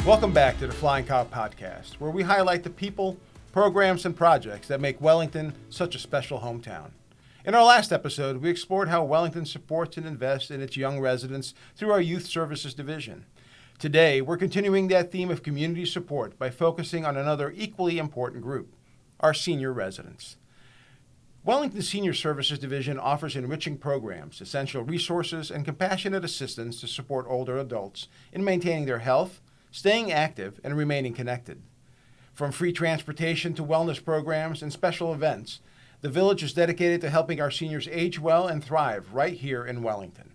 Welcome back to the Flying Cow Podcast, where we highlight the people, programs, and projects that make Wellington such a special hometown. In our last episode, we explored how Wellington supports and invests in its young residents through our Youth Services Division. Today, we're continuing that theme of community support by focusing on another equally important group, our senior residents. Wellington Senior Services Division offers enriching programs, essential resources, and compassionate assistance to support older adults in maintaining their health, staying active, and remaining connected. From free transportation to wellness programs and special events, the village is dedicated to helping our seniors age well and thrive right here in Wellington.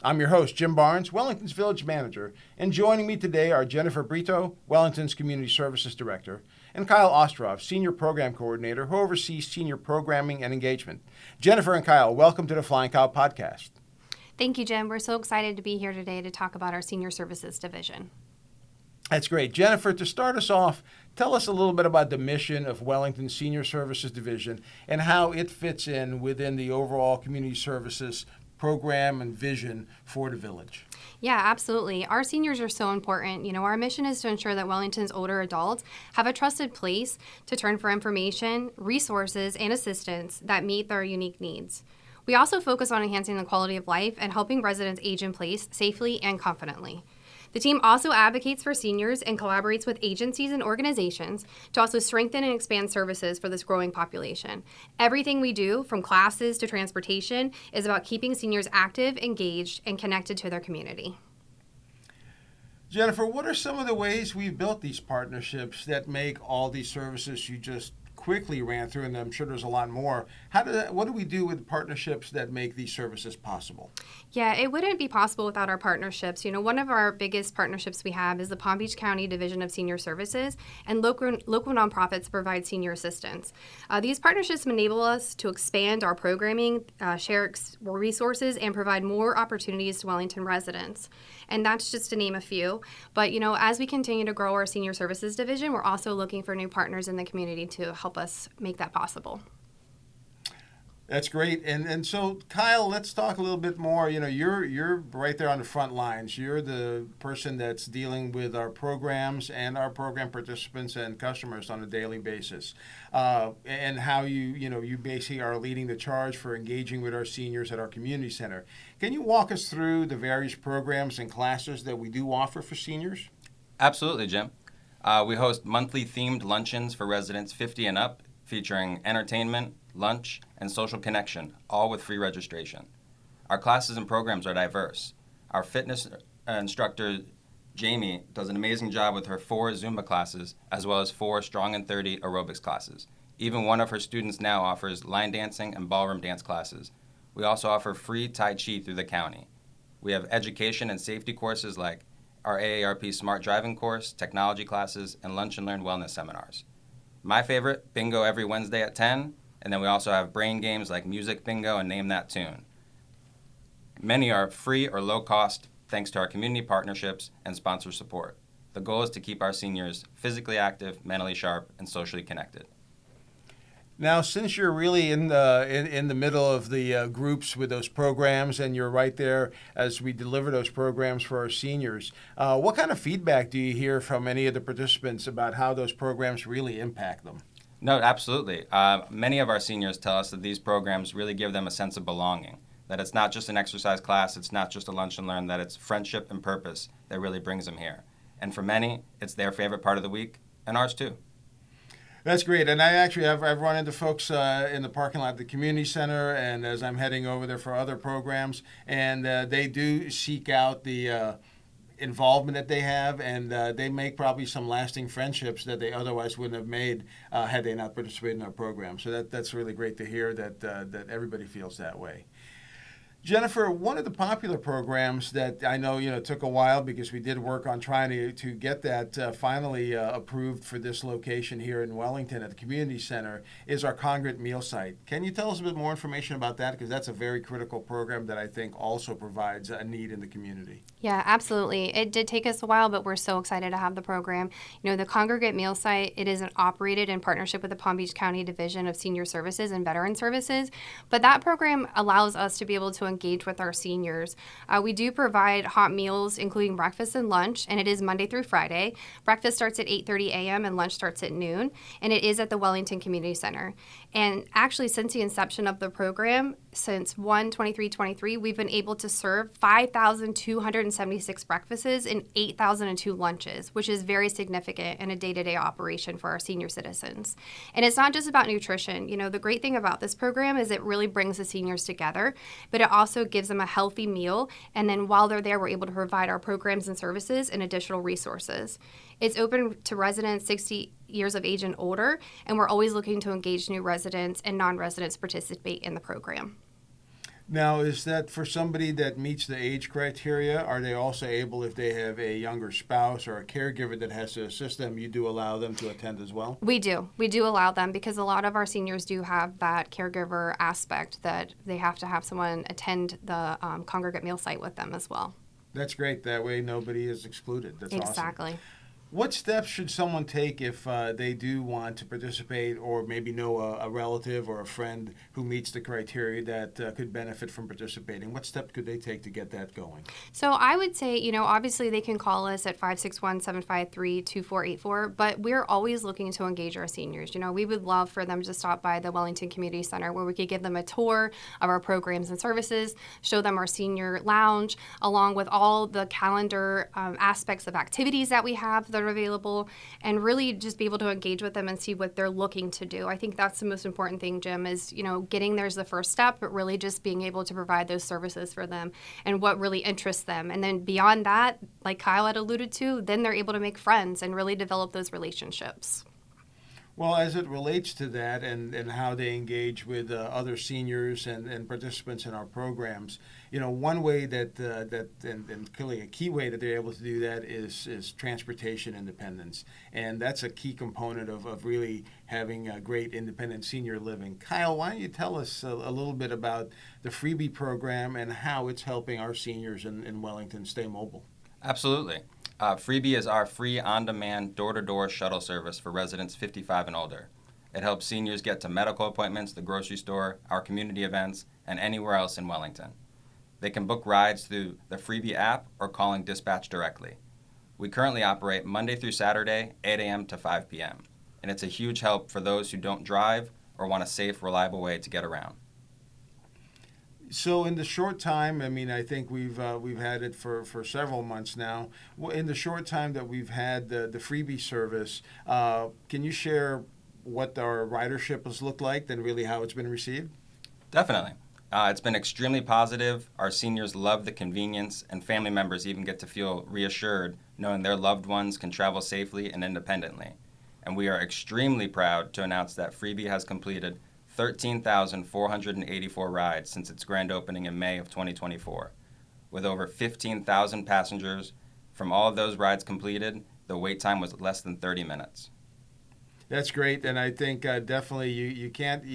I'm your host, Jim Barnes, Wellington's Village Manager, and joining me today are Jenifer Brito, Wellington's Community Services Director, and Kyle Ostroff, Senior Program Coordinator, who oversees senior programming and engagement. Jenifer and Kyle, welcome to the Flying Cow Podcast. Thank you, Jim. We're so excited to be here today to talk about our Senior Services Division. That's great. Jenifer, to start us off, tell us a little bit about the mission of Wellington Senior Services Division and how it fits in within the overall community services program and vision for the village. Yeah, absolutely. Our seniors are so important. Our mission is to ensure that Wellington's older adults have a trusted place to turn for information, resources, and assistance that meet their unique needs. We also focus on enhancing the quality of life and helping residents age in place safely and confidently. The team also advocates for seniors and collaborates with agencies and organizations to also strengthen and expand services for this growing population. Everything we do, from classes to transportation, is about keeping seniors active, engaged, and connected to their community. Jenifer, what are some of the ways we've built these partnerships that make all these services you just quickly ran through, and I'm sure there's a lot more. What do we do with partnerships that make these services possible? Yeah, it wouldn't be possible without our partnerships. One of our biggest partnerships we have is the Palm Beach County Division of Senior Services, and local nonprofits provide senior assistance. These partnerships enable us to expand our programming, share resources, and provide more opportunities to Wellington residents. And that's just to name a few. But, as we continue to grow our Senior Services Division, we're also looking for new partners in the community to help us make that possible. That's great. And so, Kyle, let's talk a little bit more. You're right there on the front lines. You're the person that's dealing with our programs and our program participants and customers on a daily basis. And how you basically are leading the charge for engaging with our seniors at our community center. Can you walk us through the various programs and classes that we do offer for seniors? Absolutely, Jim. We host monthly themed luncheons for residents 50 and up, featuring entertainment, lunch, and social connection, all with free registration. Our classes and programs are diverse. Our fitness instructor, Jamie, does an amazing job with her 4 Zumba classes, as well as 4 Strong and 30 aerobics classes. Even one of her students now offers line dancing and ballroom dance classes. We also offer free Tai Chi through the county. We have education and safety courses like our AARP Smart Driving course, technology classes, and Lunch and Learn wellness seminars. My favorite, bingo every Wednesday at 10, and then we also have brain games like music bingo and name that tune. Many are free or low cost thanks to our community partnerships and sponsor support. The goal is to keep our seniors physically active, mentally sharp, and socially connected. Now, since you're really in the middle of the groups with those programs, and you're right there as we deliver those programs for our seniors, what kind of feedback do you hear from any of the participants about how those programs really impact them? No, absolutely. Many of our seniors tell us that these programs really give them a sense of belonging, that it's not just an exercise class, it's not just a lunch and learn, that it's friendship and purpose that really brings them here. And for many, it's their favorite part of the week, and ours too. That's great. And I've run into folks in the parking lot at the community center, and as I'm heading over there for other programs, and they do seek out the involvement that they have, and they make probably some lasting friendships that they otherwise wouldn't have made had they not participated in our program. So that's really great to hear that everybody feels that way. Jenifer, one of the popular programs that I know took a while because we did work on trying to get that finally approved for this location here in Wellington at the community center is our Congregate meal site. Can you tell us a bit more information about that? Because that's a very critical program that I think also provides a need in the community. Yeah, absolutely. It did take us a while, but we're so excited to have the program. The Congregate meal site, it is operated in partnership with the Palm Beach County Division of Senior Services and Veteran Services, but that program allows us to be able to engage with our seniors. We do provide hot meals, including breakfast and lunch, and it is Monday through Friday. Breakfast starts at 8:30 a.m. and lunch starts at noon, and it is at the Wellington Community Center. And actually, since the inception of the program, since 1/23/23, we've been able to serve 5,276 breakfasts and 8,002 lunches, which is very significant in a day-to-day operation for our senior citizens. And it's not just about nutrition. You know, the great thing about this program is it really brings the seniors together, but it also gives them a healthy meal. And then while they're there, we're able to provide our programs and services and additional resources. It's open to residents 60 years of age and older, and we're always looking to engage new residents and non-residents participate in the program. Now, is that for somebody that meets the age criteria? Are they also able, if they have a younger spouse or a caregiver that has to assist them, you do allow them to attend as well? We do. We do allow them because a lot of our seniors do have that caregiver aspect that they have to have someone attend the Congregate meal site with them as well. That's great. That way nobody is excluded. That's awesome. Exactly. What steps should someone take if they do want to participate or maybe know a relative or a friend who meets the criteria that could benefit from participating? What steps could they take to get that going? So I would say, you know, obviously they can call us at 561-753-2484, but we're always looking to engage our seniors. You know, we would love for them to stop by the Wellington Community Center where we could give them a tour of our programs and services, show them our senior lounge, along with all the calendar aspects of activities that we have that are available, and really just be able to engage with them and see what they're looking to do. I think that's the most important thing, Jim, is, you know, getting there's the first step, but really just being able to provide those services for them and what really interests them. And then beyond that, like Kyle had alluded to, then they're able to make friends and really develop those relationships. Well, as it relates to that and how they engage with other seniors and participants in our programs, you know, one way that and clearly a key way that they're able to do that is transportation independence. And that's a key component of really having a great independent senior living. Kyle, why don't you tell us a little bit about the Freebee program and how it's helping our seniors in Wellington stay mobile? Absolutely. Freebee is our free on-demand door-to-door shuttle service for residents 55 and older. It helps seniors get to medical appointments, the grocery store, our community events, and anywhere else in Wellington. They can book rides through the Freebee app or calling dispatch directly. We currently operate Monday through Saturday, 8 a.m. to 5 p.m., and it's a huge help for those who don't drive or want a safe, reliable way to get around. So in the short time, I mean, I think we've had it for several months now. In the short time that we've had the Freebee service, can you share what our ridership has looked like and really how it's been received? Definitely. It's been extremely positive. Our seniors love the convenience, and family members even get to feel reassured knowing their loved ones can travel safely and independently. And we are extremely proud to announce that Freebee has completed 13,484 rides since its grand opening in May of 2024. With over 15,000 passengers, from all of those rides completed, the wait time was less than 30 minutes. That's great, and I think definitely you can't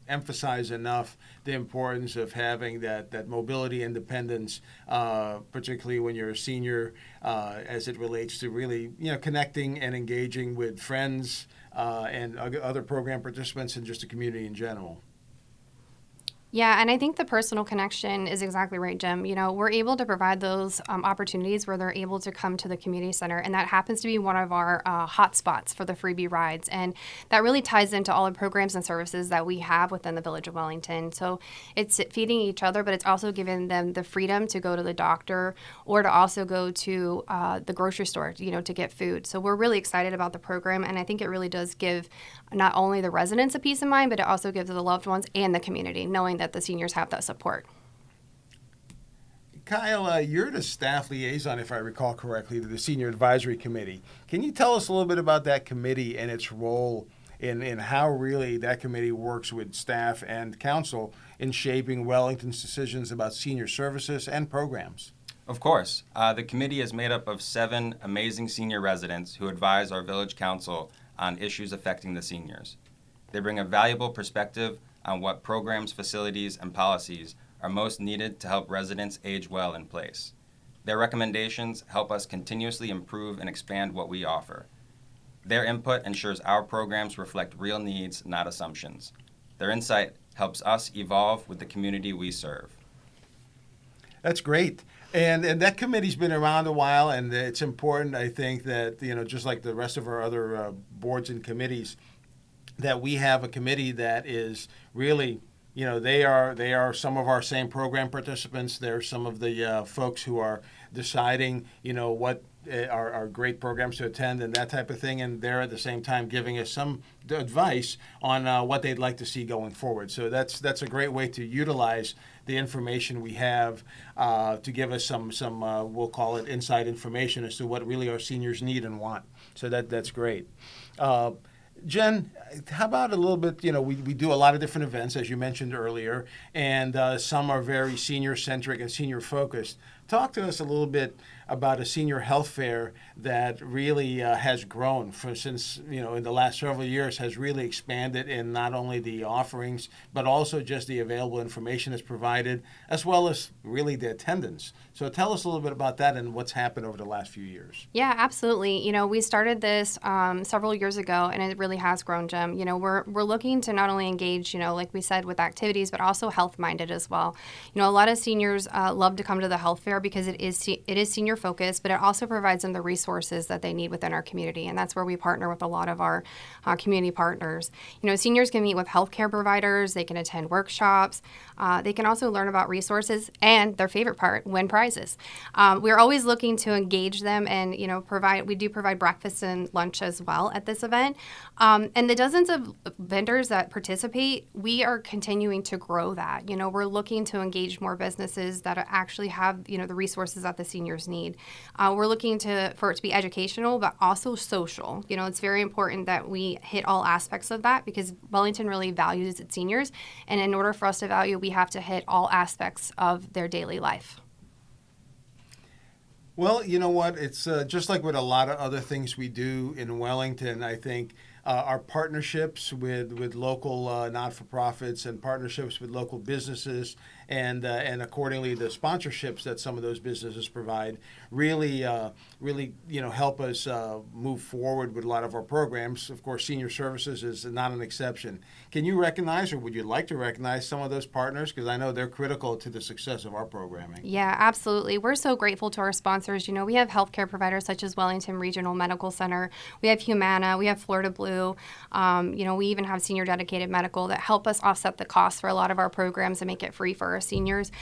emphasize enough the importance of having that mobility independence, particularly when you're a senior, as it relates to really connecting and engaging with friends and other program participants and just the community in general. Yeah, and I think the personal connection is exactly right, Jim. You know, we're able to provide those opportunities where they're able to come to the community center, and that happens to be one of our hot spots for the Freebee rides. And that really ties into all the programs and services that we have within the Village of Wellington. So it's feeding each other, but it's also giving them the freedom to go to the doctor or to also go to the grocery store, to get food. So we're really excited about the program, and I think it really does give not only the residents a peace of mind, but it also gives the loved ones and the community, knowing that the seniors have that support. Kyle, you're the staff liaison, if I recall correctly, to the Senior Advisory Committee. Can you tell us a little bit about that committee and its role in how really that committee works with staff and council in shaping Wellington's decisions about senior services and programs? Of course. The committee is made up of 7 amazing senior residents who advise our village council on issues affecting the seniors. They bring a valuable perspective on what programs, facilities, and policies are most needed to help residents age well in place. Their recommendations help us continuously improve and expand what we offer. Their input ensures our programs reflect real needs, not assumptions. Their insight helps us evolve with the community we serve. That's great. And that committee's been around a while, and it's important, I think, that, just like the rest of our other boards and committees, that we have a committee that is really, they are some of our same program participants. They're some of the folks who are deciding, what are great programs to attend and that type of thing. And they're at the same time giving us some advice on what they'd like to see going forward. So that's a great way to utilize the information we have to give us some we'll call it inside information as to what really our seniors need and want. So that's great. Jen, how about a little bit, we do a lot of different events, as you mentioned earlier, and some are very senior-centric and senior-focused. Talk to us a little bit about a senior health fair that really has grown since, in the last several years, has really expanded in not only the offerings, but also just the available information that's provided, as well as really the attendance. So tell us a little bit about that and what's happened over the last few years. Yeah, absolutely. We started this several years ago, and it really has grown, Jim. We're looking to not only engage, like we said, with activities, but also health-minded as well. A lot of seniors love to come to the health fair because it is senior focused, but it also provides them the resources that they need within our community, and that's where we partner with a lot of our community partners. Seniors can meet with healthcare providers, they can attend workshops, they can also learn about resources, and their favorite part, win prizes. We're always looking to engage them and we do provide breakfast and lunch as well at this event. And the dozens of vendors that participate, we are continuing to grow that. We're looking to engage more businesses that actually have the resources that the seniors need. We're looking for it to be educational, but also social. It's very important that we hit all aspects of that because Wellington really values its seniors. And in order for us to value, we have to hit all aspects of their daily life. Well, you know what? It's just like with a lot of other things we do in Wellington, I think our partnerships with local not-for-profits and partnerships with local businesses and accordingly the sponsorships that some of those businesses provide really help us move forward with a lot of our programs. Of course, senior services is not an exception. Can you recognize, or would you like to recognize, some of those partners? Because I know they're critical to the success of our programming. Yeah, absolutely. We're so grateful to our sponsors. We have healthcare providers such as Wellington Regional Medical Center. We have Humana. We have Florida Blue. We even have Senior Dedicated Medical that help us offset the costs for a lot of our programs and make it free for our seniors.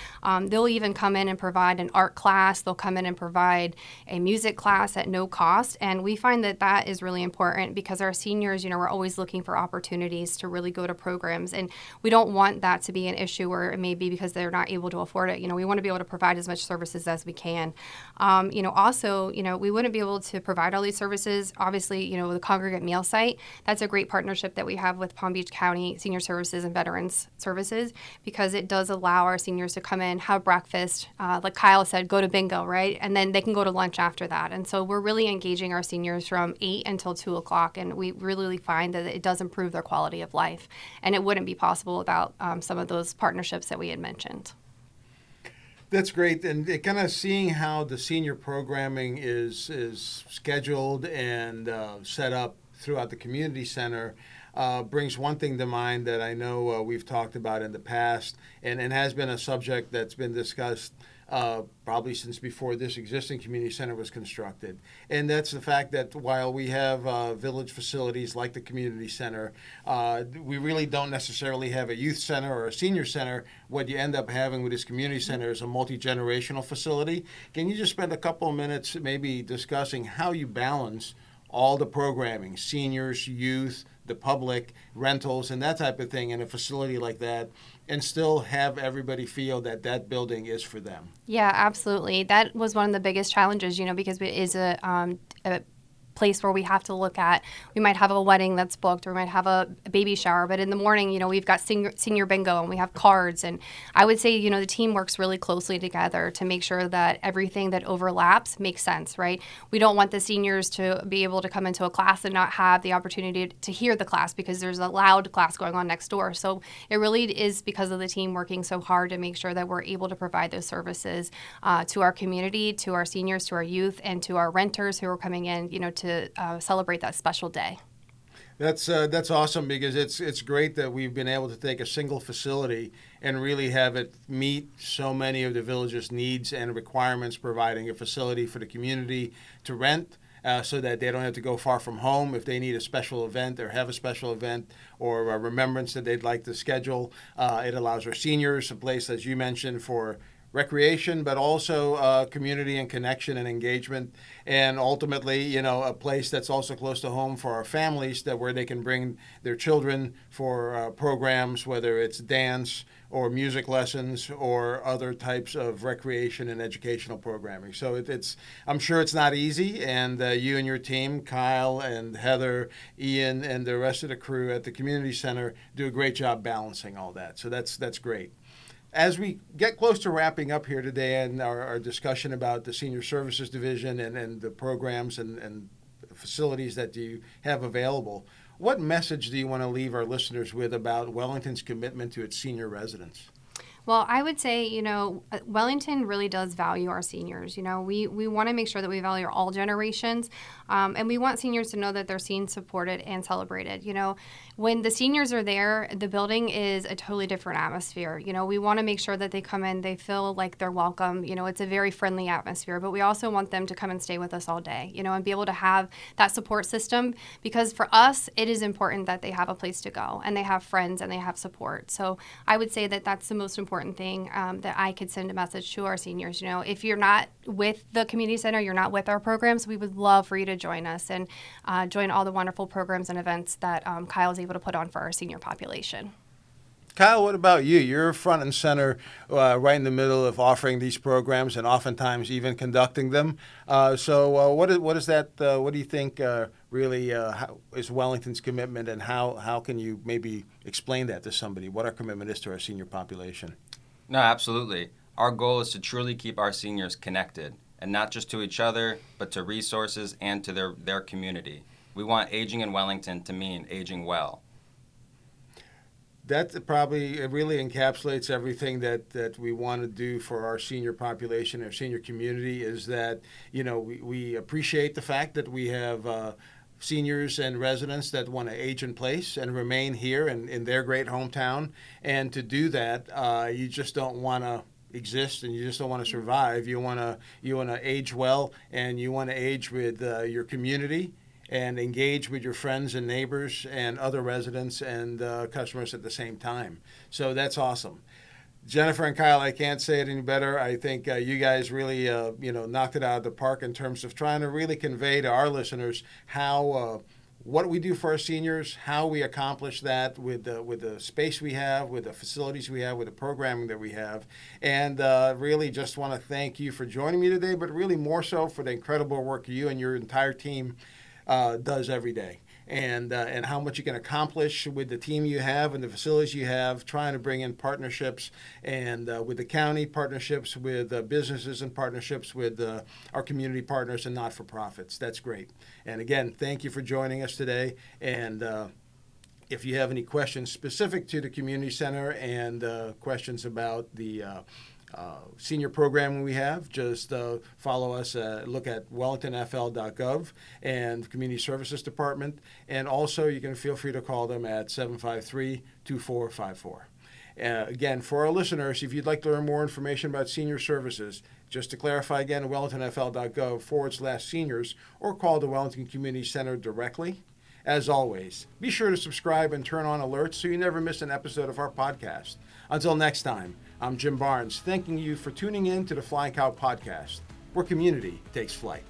They'll even come in and provide an art class. They'll come in and provide a music class at no cost. And we find that is really important because our seniors, we're always looking for opportunities to really go to programs. And we don't want that to be an issue where it may be because they're not able to afford it. We want to be able to provide as much services as we can. Also, we wouldn't be able to provide all these services. Obviously, the Congregate meal site, that's a great partnership that we have with Palm Beach County Senior Services and Veterans Services because it does allow our seniors to come in, have breakfast, like Kyle said, go to bingo, right? And then they can go to lunch after that. And so we're really engaging our seniors from 8 until 2 o'clock, and we really find that it does improve their quality of life. And it wouldn't be possible without some of those partnerships that we had mentioned. That's great, and kind of seeing how the senior programming is scheduled and set up throughout the community center brings one thing to mind that I know we've talked about in the past and has been a subject that's been discussed probably since before this existing community center was constructed. And that's the fact that while we have village facilities like the community center, we really don't necessarily have a youth center or a senior center. What you end up having with this community center is a multi-generational facility. Can you just spend a couple of minutes maybe discussing how you balance all the programming, seniors, youth, the public, rentals, and that type of thing in a facility like that, and still have everybody feel that building is for them? Yeah, absolutely. That was one of the biggest challenges, because it is a place where we have to look at, we might have a wedding that's booked or we might have a baby shower, but in the morning, we've got senior bingo and we have cards. And I would say, the team works really closely together to make sure that everything that overlaps makes sense, right? We don't want the seniors to be able to come into a class and not have the opportunity to hear the class because there's a loud class going on next door. So it really is because of the team working so hard to make sure that we're able to provide those services to our community, to our seniors, to our youth, and to our renters who are coming in, to celebrate that special day. That's awesome because it's great that we've been able to take a single facility and really have it meet so many of the village's needs and requirements, providing a facility for the community to rent. So that they don't have to go far from home if they need a special event or have a special event or a remembrance that they'd like to schedule. It allows our seniors a place, as you mentioned, for recreation, but also community and connection and engagement, and ultimately, a place that's also close to home for our families, that where they can bring their children for programs, whether it's dance or music lessons or other types of recreation and educational programming. So I'm sure it's not easy, and you and your team, Kyle and Heather, Ian, and the rest of the crew at the community center do a great job balancing all that. So that's great. As we get close to wrapping up here today and our discussion about the Senior Services Division and the programs and facilities that you have available, what message do you want to leave our listeners with about Wellington's commitment to its senior residents? Well, I would say, Wellington really does value our seniors. We want to make sure that we value all generations, and we want seniors to know that they're seen, supported, and celebrated. When the seniors are there, the building is a totally different atmosphere. We want to make sure that they come in, they feel like they're welcome. It's a very friendly atmosphere, but we also want them to come and stay with us all day, and be able to have that support system, because for us, it is important that they have a place to go and they have friends and they have support. So I would say that that's the most important thing that I could send a message to our seniors. If you're not with the community center, you're not with our programs, we would love for you to join us and join all the wonderful programs and events that Kyle's able to put on for our senior population. Kyle, what about you? You're front and center, right in the middle of offering these programs and oftentimes even conducting them. So what is that? What do you think really is Wellington's commitment, and how can you maybe explain that to somebody, what our commitment is to our senior population? No, absolutely. Our goal is to truly keep our seniors connected, and not just to each other, but to resources and to their community. We want aging in Wellington to mean aging well. That probably really encapsulates everything that we want to do for our senior population, our senior community, is that, we appreciate the fact that we have seniors and residents that want to age in place and remain here in their great hometown. And to do that, you just don't want to exist and you just don't want to survive. You want to age well, and you want to age with your community and engage with your friends and neighbors and other residents and customers at the same time. So that's awesome. Jenifer and Kyle, I can't say it any better. I think you guys really, knocked it out of the park in terms of trying to really convey to our listeners how what we do for our seniors, how we accomplish that with the space we have, with the facilities we have, with the programming that we have. And really just want to thank you for joining me today, but really more so for the incredible work you and your entire team does every day, and how much you can accomplish with the team you have and the facilities you have, trying to bring in partnerships and with the county, partnerships with businesses, and partnerships with our community partners and not-for-profits. That's great. And again, thank you for joining us today. And if you have any questions specific to the community center and questions about the senior programming we have, just follow us, look at wellingtonfl.gov and Community Services Department. And also you can feel free to call them at 753-2454. Again, for our listeners, if you'd like to learn more information about senior services, just to clarify again, wellingtonfl.gov/seniors, or call the Wellington Community Center directly. As always, be sure to subscribe and turn on alerts so you never miss an episode of our podcast. Until next time, I'm Jim Barnes, thanking you for tuning in to the Flying Cow Podcast, where community takes flight.